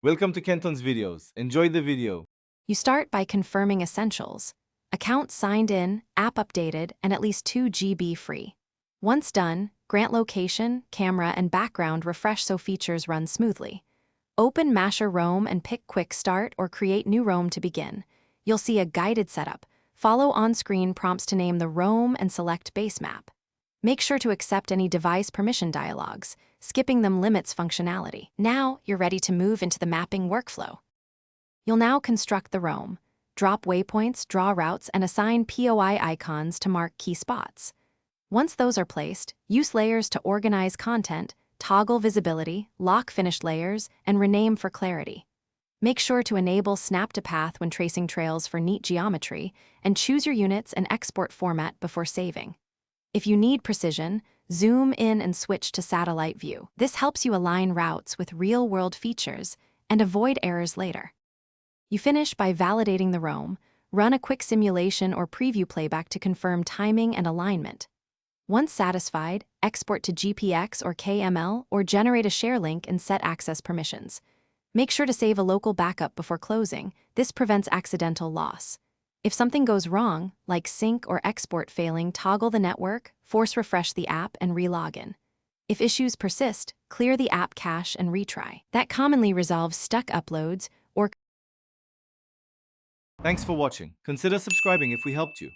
Welcome to Kenton's videos. Enjoy the video. You start by confirming essentials. Account signed in, app updated, and at least 2 GB free. Once done, grant location, camera, and background refresh so features run smoothly. Open Masha Roam and pick Quick Start or Create New Roam to begin. You'll see a guided setup. Follow on-screen prompts to name the Roam and select base map. Make sure to accept any device permission dialogues. Skipping them limits functionality. Now, you're ready to move into the mapping workflow. You'll now construct the roam, drop waypoints, draw routes, and assign POI icons to mark key spots. Once those are placed, use layers to organize content, toggle visibility, lock finished layers, and rename for clarity. Make sure to enable Snap to Path when tracing trails for neat geometry, and choose your units and export format before saving. If you need precision, zoom in and switch to satellite view. This helps you align routes with real-world features and avoid errors later. You finish by validating the roam, run a quick simulation or preview playback to confirm timing and alignment. Once satisfied, export to GPX or KML or generate a share link and set access permissions. Make sure to save a local backup before closing. This prevents accidental loss. If something goes wrong, like sync or export failing, toggle the network, force refresh the app, and re-login. If issues persist, clear the app cache and retry. That commonly resolves stuck uploads or Thanks for watching. Consider subscribing if we helped you.